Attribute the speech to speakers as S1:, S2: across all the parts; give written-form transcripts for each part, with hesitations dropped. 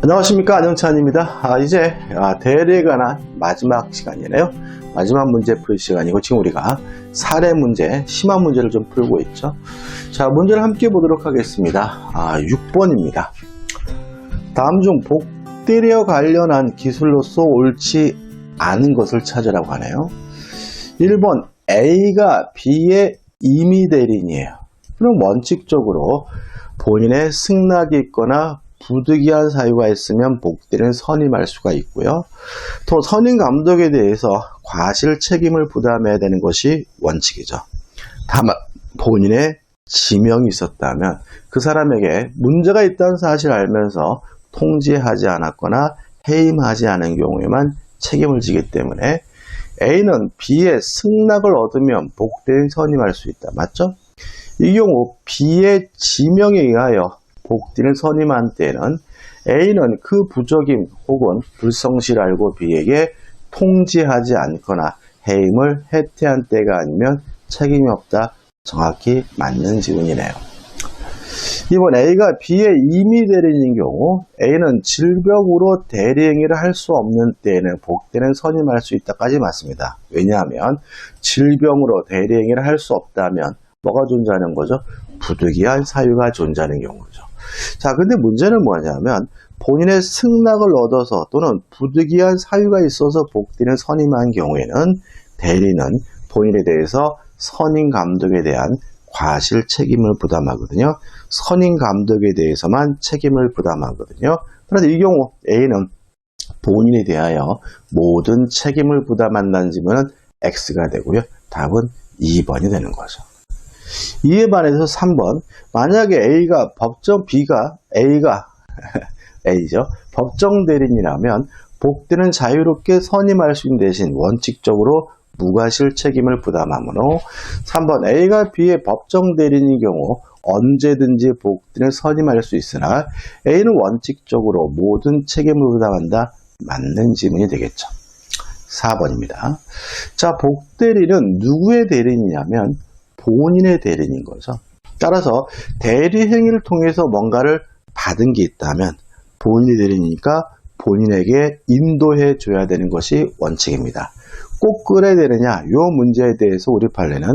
S1: 안녕하십니까, 안영찬입니다. 이제 대리에 관한 마지막 시간이네요. 마지막 문제 풀 시간이고, 지금 우리가 사례 문제, 심화 문제를 좀 풀고 있죠. 자, 문제를 함께 보도록 하겠습니다. 6번입니다. 다음 중 복대리와 관련한 기술로서 옳지 않은 것을 찾으라고 하네요. 1번 A가 B의 임의 대리인이에요. 그럼 원칙적으로 본인의 승낙이 있거나 부득이한 사유가 있으면 복대리는 선임할 수가 있고요. 또 선임 감독에 대해서 과실 책임을 부담해야 되는 것이 원칙이죠. 다만 본인의 지명이 있었다면 그 사람에게 문제가 있다는 사실을 알면서 통지하지 않았거나 해임하지 않은 경우에만 책임을 지기 때문에 A는 B의 승낙을 얻으면 복대리는 선임할 수 있다. 맞죠? 이 경우 B의 지명에 의하여 복대리는 선임한 때는 A는 그 부적임 혹은 불성실을 알고 B에게 통지하지 않거나 해임을 해태한 때가 아니면 책임이 없다. 정확히 맞는 지문이네요. 이번 A가 B의 임의 대리인인 경우 A는 질병으로 대리행위를 할 수 없는 때에는 복대리는 선임할 수 있다까지 맞습니다. 왜냐하면 질병으로 대리행위를 할 수 없다면 뭐가 존재하는 거죠? 부득이한 사유가 존재하는 경우죠. 자, 근데 문제는 뭐냐면 본인의 승낙을 얻어서 또는 부득이한 사유가 있어서 복대리는 선임한 경우에는 대리는 본인에 대해서 선임 감독에 대한 과실 책임을 부담하거든요. 선임 감독에 대해서만 책임을 부담하거든요. 그런데 이 경우 A는 본인에 대하여 모든 책임을 부담한다는 질문은 X가 되고요. 답은 2번이 되는 거죠. 이에 반해서 3번, 만약에 A가 A죠. 법정 대리인이라면 복대리는 자유롭게 선임할 수 있는 대신 원칙적으로 무과실 책임을 부담하므로 3번 A가 B의 법정 대리인의 경우 언제든지 복대리는 선임할 수 있으나 A는 원칙적으로 모든 책임을 부담한다. 맞는 지문이 되겠죠. 4번입니다. 자, 복대리는 누구의 대리인이냐면 본인의 대리인인 거죠. 따라서 대리 행위를 통해서 뭔가를 받은 게 있다면 본인이 대리니까 본인에게 인도해 줘야 되는 것이 원칙입니다. 꼭 그래야 되느냐? 이 문제에 대해서 우리 판례는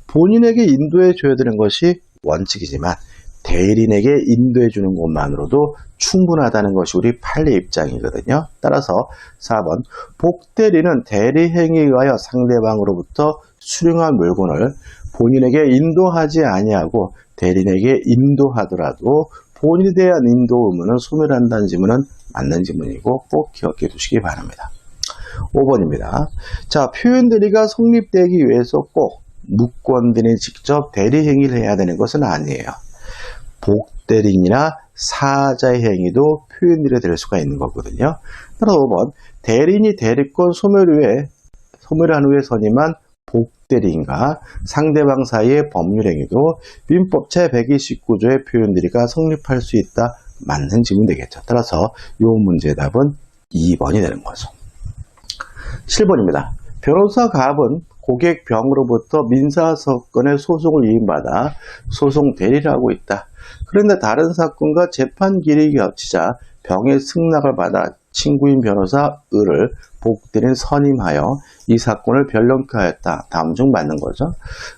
S1: 본인에게 인도해 줘야 되는 것이 원칙이지만 대리인에게 인도해 주는 것만으로도 충분하다는 것이 우리 판례 입장이거든요. 따라서 4번 복대리는 대리 행위에 의하여 상대방으로부터 수령한 물건을 본인에게 인도하지 아니하고 대리인에게 인도하더라도 본인에 대한 인도 의무는 소멸한다는 지문은 맞는 지문이고 꼭 기억해 두시기 바랍니다. 5번입니다. 자, 표현 대리가 성립되기 위해서 꼭 무권들이 직접 대리 행위를 해야 되는 것은 아니에요. 복대리인이나 사자의 행위도 표현 대리가 될 수가 있는 거거든요. 따라서 5번 대리인이 대리권 소멸한 후에 선임한 복대리인과 상대방 사이의 법률 행위도 민법 제129조의 표현 대리가 성립할 수 있다. 맞는 지문이 되겠죠. 따라서 이 문제의 답은 2번이 되는 거죠. 7번입니다. 변호사 갑은 고객 병으로부터 민사사건의 소송을 위임받아 소송 대리를 하고 있다. 그런데 다른 사건과 재판 기일이 겹치자 병의 승낙을 받아 친구인 변호사 을을 복대리인 선임하여 이 사건을 변론케 하였다. 다음 중 맞는 거죠.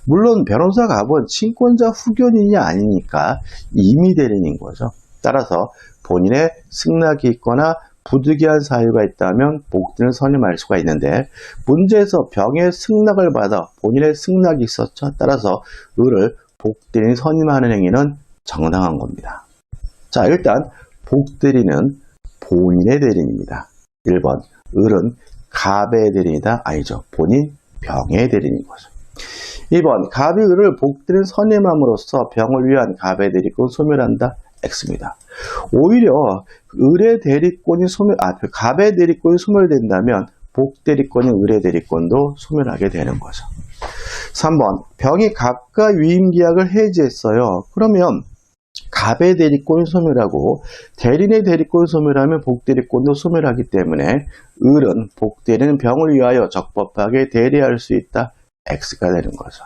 S1: 물론 변호사 갑은 친권자 후견인이 아니니까 임의 대리인인 거죠. 따라서 본인의 승낙이 있거나 부득이한 사유가 있다면 복대리인을 선임할 수가 있는데 문제에서 병의 승낙을 받아 본인의 승낙이 있었죠. 따라서 을을 복대리인 선임하는 행위는 정당한 겁니다. 자, 일단 복대리는 본인의 대리인입니다. 1번 을은 갑의 대리인이다. 아니죠. 본인 병의 대리인인 거죠. 2번 갑이 을을 복대리인 선임함으로써 병을 위한 갑의 대리권 소멸한다. X입니다. 오히려 을의 대리권이 갑의 대리권이 소멸된다면 복대리권인 을의 대리권도 소멸하게 되는 거죠. 3번 병이 갑과 위임계약을 해지했어요. 그러면 갑의 대리권이 소멸하고 대리인의 대리권이 소멸하면 복대리권도 소멸하기 때문에 을은 복대리는 병을 위하여 적법하게 대리할 수 있다. X가 되는 거죠.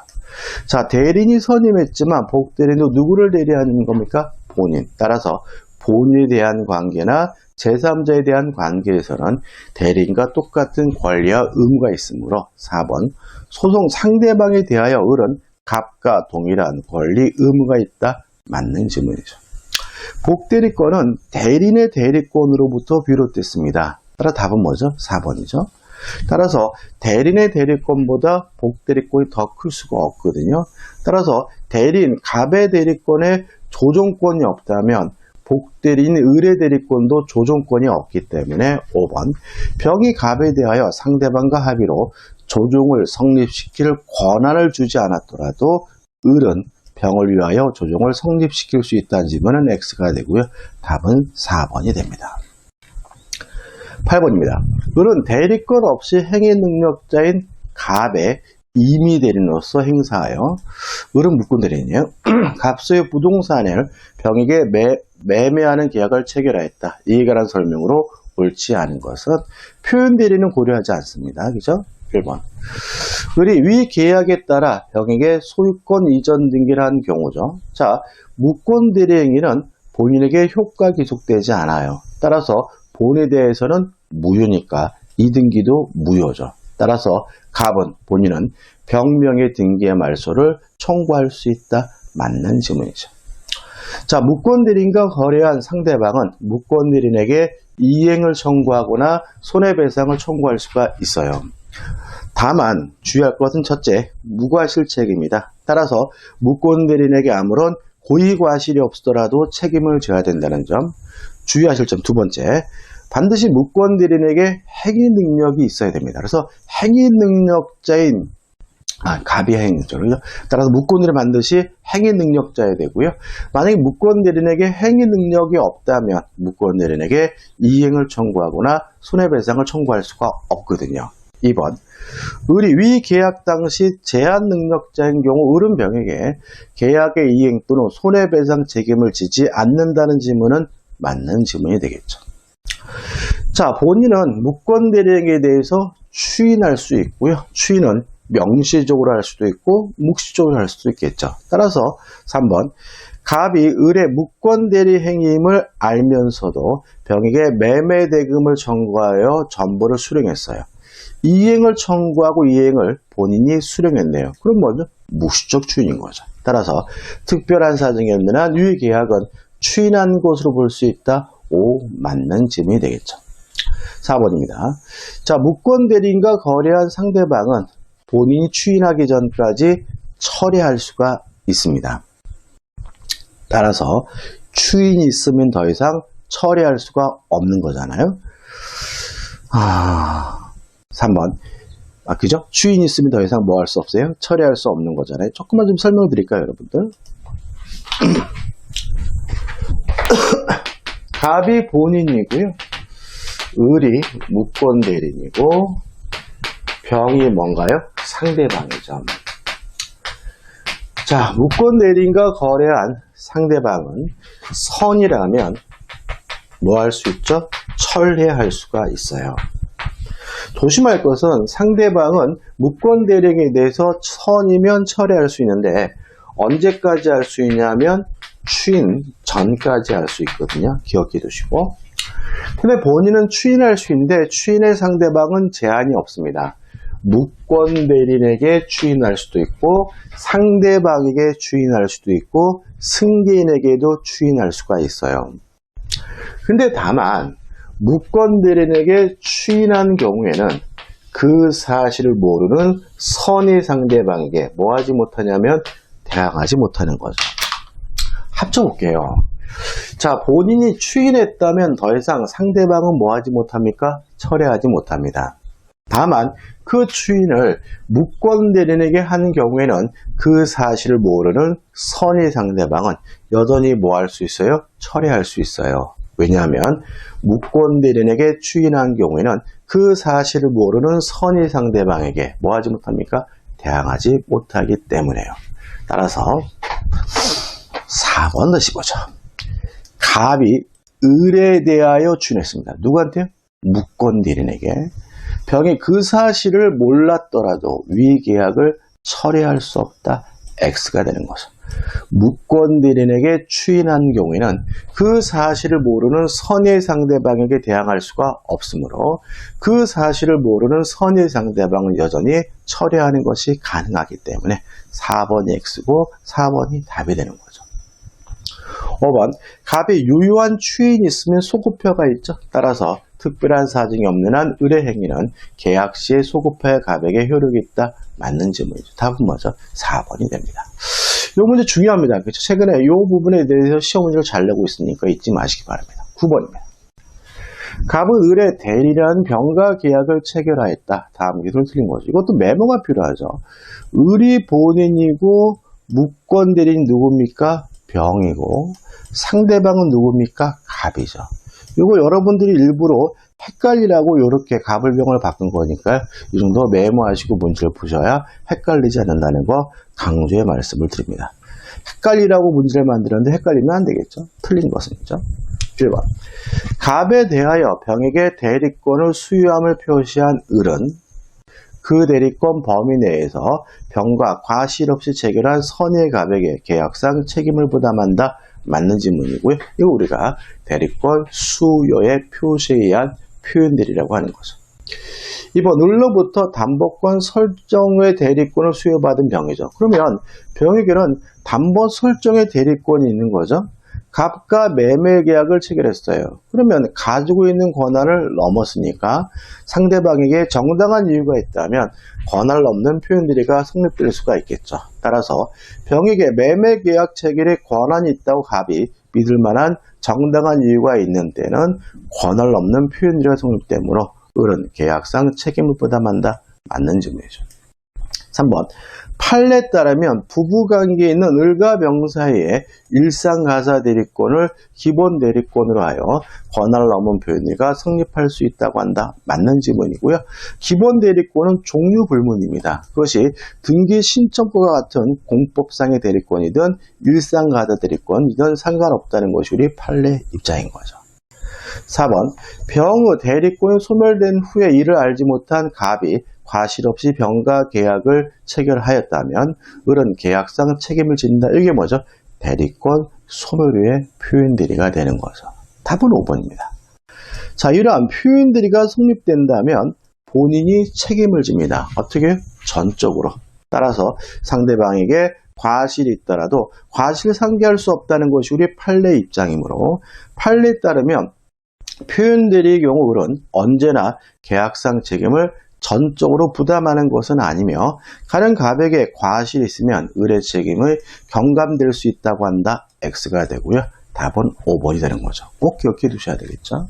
S1: 자, 대리인이 선임했지만 복대리인도 누구를 대리하는 겁니까? 본인. 따라서 본인에 대한 관계나 제3자에 대한 관계에서는 대리인과 똑같은 권리와 의무가 있으므로 4번 소송 상대방에 대하여 을은 갑과 동일한 권리, 의무가 있다. 맞는 질문이죠. 복대리권은 대리인의 대리권으로부터 비롯됐습니다. 따라 답은 뭐죠? 4번이죠. 따라서 대리인의 대리권보다 복대리권이 더 클 수가 없거든요. 따라서 대리인 갑의 대리권에 조정권이 없다면 복대리인 을의 대리권도 조정권이 없기 때문에 5번 병이 갑에 대하여 상대방과 합의로 조정을 성립시킬 권한을 주지 않았더라도 을은 병을 위하여 조정을 성립시킬 수 있다는 질문은 X가 되고요. 답은 4번이 됩니다. 8번입니다. 을은 대리권 없이 행위 능력자인 갑의 임의 대리인으로서 행사하여 을은 무권 대리인이에요. 갑수의 부동산을 병에게 매매하는 계약을 체결하였다. 이에 관한 설명으로 옳지 않은 것은 표현 대리는 고려하지 않습니다. 그죠? 1번. 을이 위 계약에 따라 병에게 소유권 이전 등기를 한 경우죠. 자, 무권 대리 행위는 본인에게 효과 기속되지 않아요. 따라서 본에 대해서는 무효니까 이 등기도 무효죠. 따라서 갑은 본인은 병명의 등기의 말소를 청구할 수 있다. 맞는 질문이죠. 자, 무권 대리인과 거래한 상대방은 무권 대리인에게 이행을 청구하거나 손해배상을 청구할 수가 있어요. 다만 주의할 것은 첫째, 무과실책입니다. 따라서 무권 대리인에게 아무런 고의과실이 없더라도 책임을 져야 된다는 점. 주의하실 점 두 번째, 반드시 무권 대리인에게 행위 능력이 있어야 됩니다. 그래서 행위 능력자인 갑이 행위 능력자죠. 따라서 무권 대리인 반드시 행위 능력자여야 되고요. 만약에 무권 대리인에게 행위 능력이 없다면 무권 대리인에게 이행을 청구하거나 손해배상을 청구할 수가 없거든요. 2번, 을이 위 계약 당시 제한 능력자인 경우 을은 병에게 계약의 이행 또는 손해배상 책임을 지지 않는다는 질문은 맞는 질문이 되겠죠. 자, 본인은 무권 대리인에 대해서 추인할 수 있고요. 추인은 명시적으로 할 수도 있고 묵시적으로 할 수도 있겠죠. 따라서 3번, 갑이 을의 무권 대리 행위임을 알면서도 병에게 매매 대금을 청구하여 전보를 수령했어요. 이행을 청구하고 이행을 본인이 수령했네요. 그럼 뭐죠? 묵시적 추인인 거죠. 따라서 특별한 사정이 없는 한 위 계약은 추인한 것으로 볼 수 있다. 5 맞는 질문이 되겠죠. 4번입니다. 자, 무권 대리인과 거래한 상대방은 본인이 추인하기 전까지 철회할 수가 있습니다. 따라서 추인이 있으면 더 이상 철회할 수가 없는 거잖아요. 3번. 그죠? 추인이 있으면 더 이상 뭐 할 수 없어요? 철회할 수 없는 거잖아요. 조금만 좀 설명드릴까요, 여러분들? 갑이 본인이고요. 을이 무권 대리인이고 병이 뭔가요? 상대방이죠. 자, 무권 대리인과 거래한 상대방은 선이라면 뭐 할 수 있죠? 철회할 수가 있어요. 조심할 것은 상대방은 무권 대리인에 대해서 선이면 철회할 수 있는데 언제까지 할 수 있냐면 추인 전까지 할 수 있거든요. 기억해 두시고. 근데 본인은 추인할 수 있는데 추인의 상대방은 제한이 없습니다. 무권 대리인에게 추인할 수도 있고 상대방에게 추인할 수도 있고 승계인에게도 추인할 수가 있어요. 근데 다만 무권 대리인에게 추인한 경우에는 그 사실을 모르는 선의 상대방에게 뭐 하지 못하냐면 대항하지 못하는 거죠. 합쳐볼게요. 자, 본인이 추인했다면 더 이상 상대방은 뭐 하지 못합니까? 철회하지 못합니다. 다만 그 추인을 무권 대리인에게 한 경우에는 그 사실을 모르는 선의 상대방은 여전히 뭐 할 수 있어요? 철회할 수 있어요. 왜냐하면 무권 대리인에게 추인한 경우에는 그 사실을 모르는 선의 상대방에게 뭐 하지 못합니까? 대항하지 못하기 때문에요. 따라서 4번 넣으시보죠. 갑이 을에 대하여 추인했습니다. 누구한테요? 무권 대리인에게. 병이 그 사실을 몰랐더라도 위 계약을 철회할 수 없다. X가 되는 거죠. 무권대리인에게 추인한 경우에는 그 사실을 모르는 선의 상대방에게 대항할 수가 없으므로 그 사실을 모르는 선의 상대방은 여전히 철회하는 것이 가능하기 때문에 4번이 X고 4번이 답이 되는 거죠. 5번, 갑에 유효한 추인이 있으면 소급표가 있죠. 따라서 특별한 사정이 없는 한 의뢰 행위는 계약 시에 소급표의 갑에게 효력이 있다. 맞는 질문이죠. 답은 뭐죠? 4번이 됩니다. 이 문제 중요합니다. 그렇죠? 최근에 이 부분에 대해서 시험 문제를 잘 내고 있으니까 잊지 마시기 바랍니다. 9번입니다. 갑은 의뢰 대리라는 병가 계약을 체결하였다. 다음 기술은 틀린 거죠. 이것도 메모가 필요하죠. 의리 본인이고 무권 대리인 누굽니까? 병이고 상대방은 누굽니까? 갑이죠. 이거 여러분들이 일부러 헷갈리라고 이렇게 갑을 병을 바꾼 거니까 이 정도 메모하시고 문제를 푸셔야 헷갈리지 않는다는 거 강조의 말씀을 드립니다. 헷갈리라고 문제를 만들었는데 헷갈리면 안 되겠죠. 틀린 것은요. 1번. 갑에 대하여 병에게 대리권을 수유함을 표시한 을은 그 대리권 범위 내에서 병과 과실 없이 체결한 선의 갑에게 계약상 책임을 부담한다. 맞는 질문이고요. 이거 우리가 대리권 수요의 표시에 의한 표현들이라고 하는 거죠. 2번, 을로부터 담보권 설정 후에 대리권을 수여받은 병이죠. 그러면 병에게는 담보 설정의 대리권이 있는 거죠. 갑과 매매 계약을 체결했어요. 그러면 가지고 있는 권한을 넘었으니까 상대방에게 정당한 이유가 있다면 권한을 넘는 표현들이가 성립될 수가 있겠죠. 따라서 병에게 매매 계약 체결에 권한이 있다고 갑이 믿을 만한 정당한 이유가 있는 때는 권한을 넘는 표현들이가 성립되므로 을은 계약상 책임을 부담한다. 맞는 질문이죠. 3번. 판례에 따르면 부부관계에 있는 을과 병 사이에 일상가사 대리권을 기본 대리권으로 하여 권한을 넘은 표현이가 성립할 수 있다고 한다. 맞는 질문이고요. 기본 대리권은 종류 불문입니다. 그것이 등기 신청권과 같은 공법상의 대리권이든 일상가사 대리권이든 상관없다는 것이 우리 판례 입장인 거죠. 4번. 병의 대리권이 소멸된 후에 이를 알지 못한 갑이 과실 없이 병가 계약을 체결하였다면 을은 계약상 책임을 진다. 이게 뭐죠? 대리권 소멸의 표현들이가 되는 거죠. 답은 5번입니다. 자, 이러한 표현들이가 성립된다면 본인이 책임을 집니다. 어떻게? 전적으로. 따라서 상대방에게 과실이 있더라도 과실을 상기할 수 없다는 것이 우리 판례 입장이므로 판례에 따르면 표현들의 경우 을은 언제나 계약상 책임을 전적으로 부담하는 것은 아니며 가령 갑에게 과실이 있으면 을의 책임을 경감될 수 있다고 한다. X가 되고요. 답은 5번이 되는 거죠. 꼭 기억해 두셔야 되겠죠.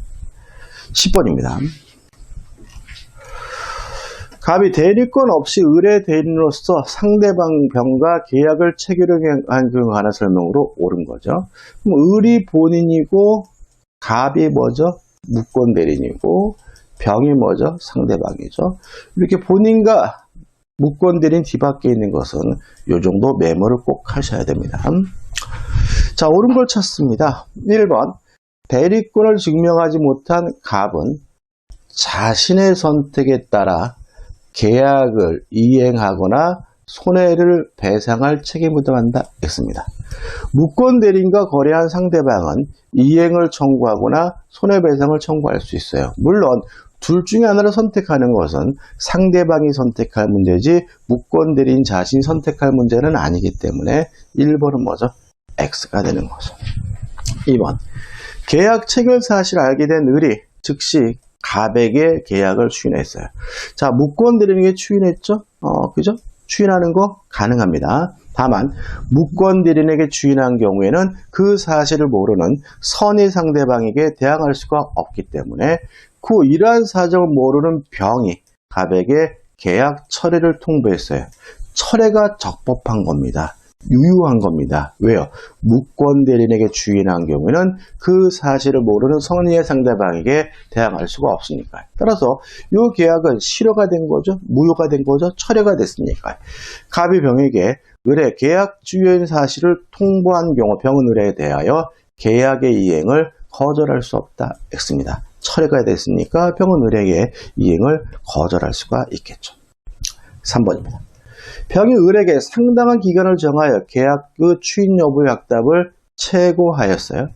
S1: 10번입니다. 갑이 대리권 없이 을의 대리인으로서 상대방 병과 계약을 체결한 경우에 관한 설명으로 옳은 거죠. 그럼 을이 본인이고 갑이 뭐죠? 무권 대리인이고 병이 뭐죠? 상대방이죠. 이렇게 본인과 무권 대리인 뒤밖에 있는 것은 이 정도 메모를 꼭 하셔야 됩니다. 자, 옳은 걸 찾습니다. 1번. 대리권을 증명하지 못한 갑은 자신의 선택에 따라 계약을 이행하거나 손해를 배상할 책임을 부담한다. X입니다. 무권 대리인과 거래한 상대방은 이행을 청구하거나 손해배상을 청구할 수 있어요. 물론 둘 중에 하나를 선택하는 것은 상대방이 선택할 문제지 무권 대리인 자신이 선택할 문제는 아니기 때문에 1번은 뭐죠? X가 되는 거죠. 2번. 계약 체결 사실을 알게 된 을이 즉시 갑에게 계약을 추인했어요. 자, 무권 대리인에게 추인했죠? 그죠? 추인하는 거 가능합니다. 다만 무권 대리인에게 추인한 경우에는 그 사실을 모르는 선의 상대방에게 대항할 수가 없기 때문에 그 이러한 사정을 모르는 병이 갑에게 계약 철회를 통보했어요. 철회가 적법한 겁니다. 유효한 겁니다. 왜요? 무권 대리인에게 추인한 경우에는 그 사실을 모르는 선의의 상대방에게 대항할 수가 없으니까요. 따라서 이 계약은 실효가 된 거죠? 무효가 된 거죠? 철회가 됐으니까요. 갑이 병에게 을의 계약 주요인 사실을 통보한 경우 병은 을에 대하여 계약의 이행을 거절할 수 없다. X입니다. 철회가 됐으니까 병은 을에게 이행을 거절할 수가 있겠죠. 3번입니다. 병이 을에게 상당한 기간을 정하여 계약의 추인 여부의 확답을 최고하였어요.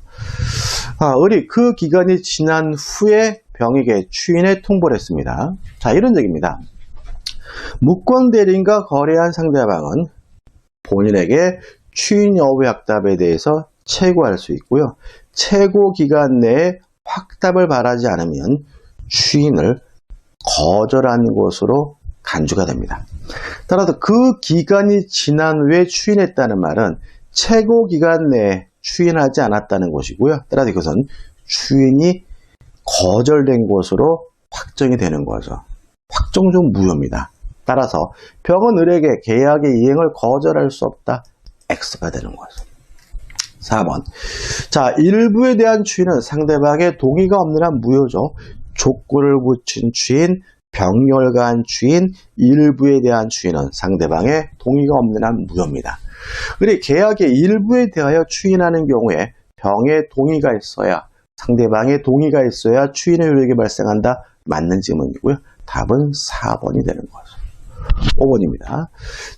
S1: 을이 그 기간이 지난 후에 병에게 추인에 통보를 했습니다. 자, 이런 얘기입니다. 무권 대리인과 거래한 상대방은 본인에게 추인 여부의 확답에 대해서 최고할 수 있고요. 최고 기간 내에 확답을 바라지 않으면 추인을 거절한 것으로 간주가 됩니다. 따라서 그 기간이 지난 후에 추인했다는 말은 최고 기간 내에 추인하지 않았다는 것이고요. 따라서 이것은 추인이 거절된 것으로 확정이 되는 거죠. 확정적 무효입니다. 따라서 병은 을에게 계약의 이행을 거절할 수 없다. X가 되는 거죠. 4번. 자, 일부에 대한 추인은 상대방의 동의가 없는 한 무효죠. 족구를 붙인 추인, 병렬간 추인, 일부에 대한 추인은 상대방의 동의가 없는 한 무효입니다. 그리고 계약의 일부에 대하여 추인하는 경우에 병의 동의가 있어야, 상대방의 동의가 있어야 추인의 효력이 발생한다. 맞는 질문이고요. 답은 4번이 되는 거죠. 5번입니다.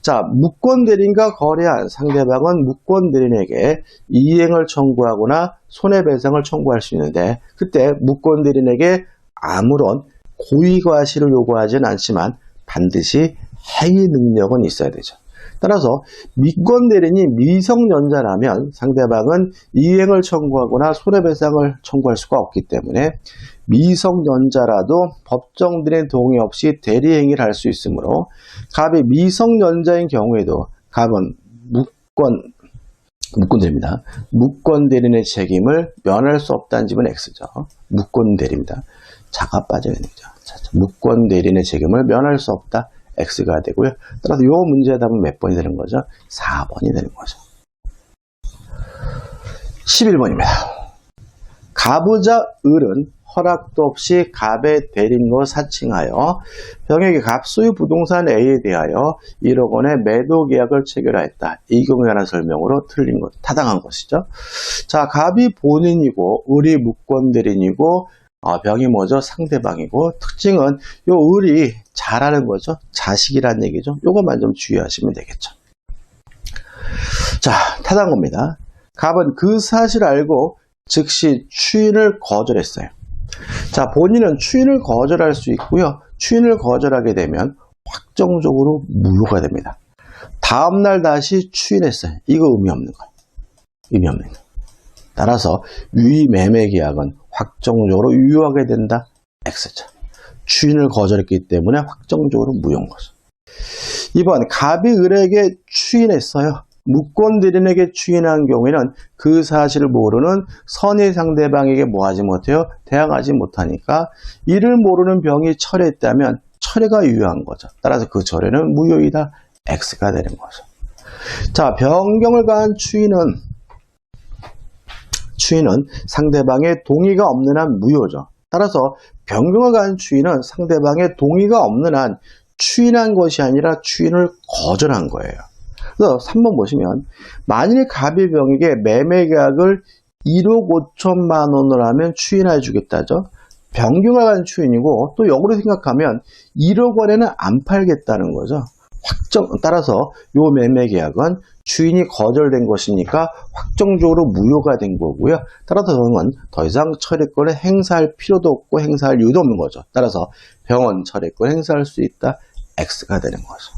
S1: 자, 무권 대리인과 거래한 상대방은 무권 대리인에게 이행을 청구하거나 손해배상을 청구할 수 있는데, 그때 무권 대리인에게 아무런 고의과실을 요구하지는 않지만 반드시 행위 능력은 있어야 되죠. 따라서 미권 대리인이 미성년자라면 상대방은 이행을 청구하거나 손해배상을 청구할 수가 없기 때문에 미성년자라도 법정 대리인 동의 없이 대리행위를 할 수 있으므로 갑이 미성년자인 경우에도 갑은 무권 대리입니다. 무권 대리인의 책임을 면할 수 없다는 집은 X죠. 무권 대리입니다. 자가 빠져야 되죠. 무권 대리인의 책임을 면할 수 없다. X가 되고요. 따라서 이 문제의 답은 몇 번이 되는 거죠? 4번이 되는 거죠. 11번입니다. 가부자 을은 허락도 없이 갑의 대리인으로 사칭하여 병에게 갑 소유 부동산 A에 대하여 1억 원의 매도 계약을 체결하였다. 이 경우에 관한 설명으로 틀린 것, 타당한 것이죠. 자, 갑이 본인이고 을이 무권 대리인이고 병이 뭐죠? 상대방이고, 특징은 요 을이 잘하는 거죠. 자식이란 얘기죠. 요것만 좀 주의하시면 되겠죠. 자, 타당한 겁니다. 갑은 그 사실을 알고 즉시 추인을 거절했어요. 자, 본인은 추인을 거절할 수 있고요. 추인을 거절하게 되면 확정적으로 무효가 됩니다. 다음날 다시 추인했어요. 이거 의미 없는 거예요. 의미 없는 거예요. 따라서 유의매매계약은 확정적으로 유효하게 된다. X죠. 추인을 거절했기 때문에 확정적으로 무효인 거죠. 2번, 갑이 을에게 추인했어요. 무권 대리인에게 추인한 경우에는 그 사실을 모르는 선의 상대방에게 뭐하지 못해요? 대항하지 못하니까 이를 모르는 병이 철회했다면 철회가 유효한 거죠. 따라서 그 철회는 무효이다. X가 되는 거죠. 자, 변경을 가한 추인은 상대방의 동의가 없는 한 무효죠. 따라서 변경을 가한 추인은 상대방의 동의가 없는 한 추인한 것이 아니라 추인을 거절한 거예요. 그래서 3번 보시면 만일 갑이 병에게 매매계약을 1억 5천만 원을 하면 추인해 주겠다죠. 변경을 가한 추인이고 또 역으로 생각하면 1억 원에는 안 팔겠다는 거죠. 따라서 이 매매계약은 추인이 거절된 것이니까 확정적으로 무효가 된 거고요. 따라서 병은 더 이상 철회권을 행사할 필요도 없고 행사할 이유도 없는 거죠. 따라서 병은 철회권을 행사할 수 있다. X가 되는 거죠.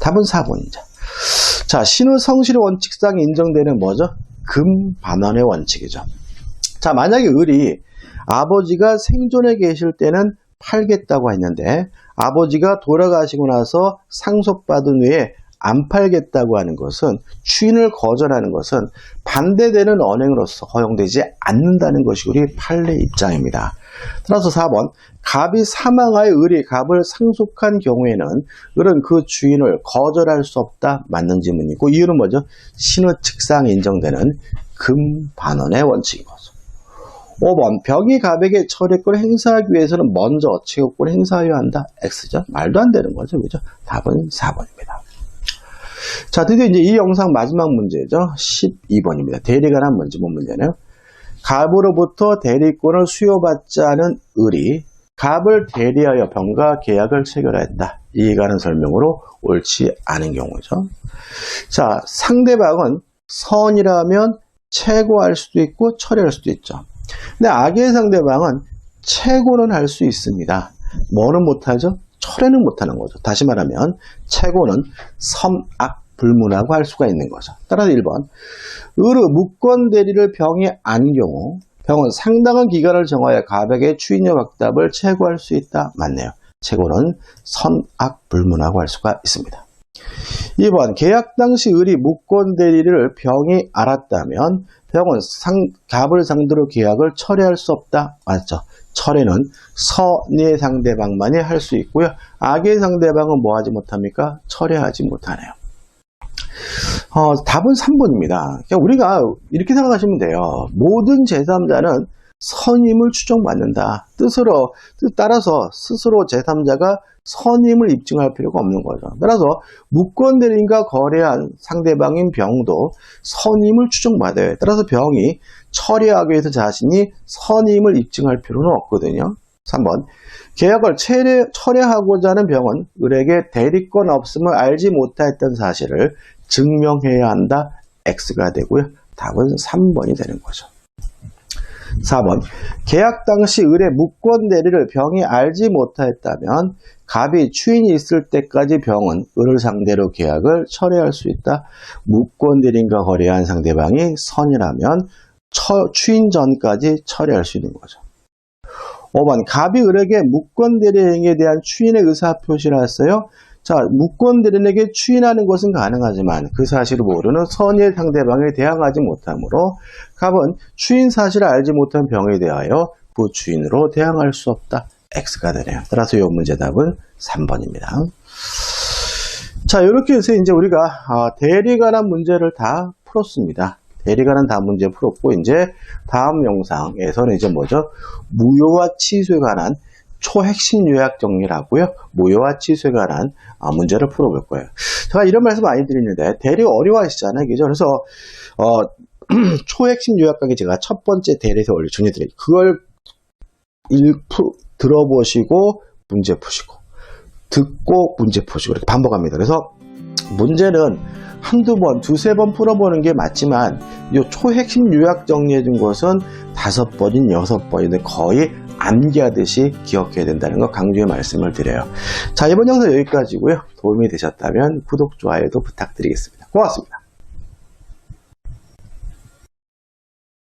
S1: 답은 4번이죠. 자, 신의 성실의 원칙상 인정되는 뭐죠? 금반환의 원칙이죠. 자, 만약에 을이 아버지가 생존해 계실 때는 팔겠다고 했는데 아버지가 돌아가시고 나서 상속받은 후에 안 팔겠다고 하는 것은 추인을 거절하는 것은 반대되는 언행으로서 허용되지 않는다는 것이 우리 판례 입장입니다. 따라서 4번, 갑이 사망하여 을이 갑을 상속한 경우에는 을은 그 주인을 거절할 수 없다. 맞는 질문이고 이유는 뭐죠? 신의 측상 인정되는 금반환의 원칙인 거죠. 5번, 병이 갑에게 철회권을 행사하기 위해서는 먼저 채권을 행사해야 한다. X죠. 말도 안 되는 거죠. 그죠? 답은 4번입니다. 자, 드디어 이제 이 영상 마지막 문제죠. 12번입니다. 대리에 관한 문제, 뭔 문제네요? 갑으로부터 대리권을 수여받지 않은 을이 갑을 대리하여 병과 계약을 체결하였다. 이해가는 설명으로 옳지 않은 경우죠. 자, 상대방은 선이라면 최고할 수도 있고 철회할 수도 있죠. 근데 악의 상대방은 최고는 할 수 있습니다. 뭐는 못하죠? 철회는 못하는 거죠. 다시 말하면 최고는 선악 불문하고 할 수가 있는 거죠. 따라서 1번 을의 무권 대리를 병이 안 경우 병은 상당한 기간을 정하여 갑에게 추인력 악답을 최고할 수 있다. 맞네요. 최고는 선악 불문하고 할 수가 있습니다. 2번 계약 당시 을이 무권 대리를 병이 알았다면 병은 갑을 상대로 계약을 철회할 수 없다. 맞죠? 철회는 선의 상대방만이 할 수 있고요. 악의 상대방은 뭐 하지 못합니까? 철회하지 못하네요. 답은 3번입니다. 그러니까 우리가 이렇게 생각하시면 돼요. 모든 제3자는 선임을 추정받는다. 뜻 따라서 스스로 제3자가 선임을 입증할 필요가 없는 거죠. 따라서 무권 대리인과 거래한 상대방인 병도 선임을 추정받아요. 따라서 병이 철회하기 위해서 자신이 선임을 입증할 필요는 없거든요. 3번 계약을 철회하고자 하는 병은 을에게 대리권 없음을 알지 못했던 사실을 증명해야 한다. X가 되고요. 답은 3번이 되는 거죠. 4번 계약 당시 을의 무권 대리를 병이 알지 못하였다면 갑이 추인이 있을 때까지 병은 을을 상대로 계약을 철회할 수 있다. 무권 대리인과 거래한 상대방이 선이라면 추인 전까지 철회할 수 있는 거죠. 5번 갑이 을에게 무권 대리 행위에 대한 추인의 의사표시를 했어요. 자, 무권 대리인에게 추인하는 것은 가능하지만 그 사실을 모르는 선의 상대방에 대항하지 못하므로 갑은 추인 사실을 알지 못한 병에 대하여 부추인으로 대항할 수 없다. X가 되네요. 따라서 이 문제 답은 3번입니다. 자, 이렇게 해서 이제 우리가 대리에 관한 문제를 다 풀었습니다. 대리에 관한 다 문제 풀었고 이제 다음 영상에서는 이제 뭐죠? 무효와 취소에 관한 초핵심 요약 정리라고요. 무효와 취소에 관한 문제를 풀어볼 거예요. 제가 이런 말씀 많이 드리는데 대리 어려워하시잖아요. 그죠? 그래서 초핵심 요약 강의 제가 첫 번째 대리에서 원래 정리드려요. 그걸 들어보시고 문제 푸시고 듣고 문제 푸시고 이렇게 반복합니다. 그래서 문제는 한두 번, 두세 번 풀어보는 게 맞지만 이 초핵심 요약 정리해 준 것은 5번인 6번이든 거의 암기하듯이 기억해야 된다는 거 강조의 말씀을 드려요. 자, 이번 영상 여기까지고요. 도움이 되셨다면 구독, 좋아요도 부탁드리겠습니다. 고맙습니다.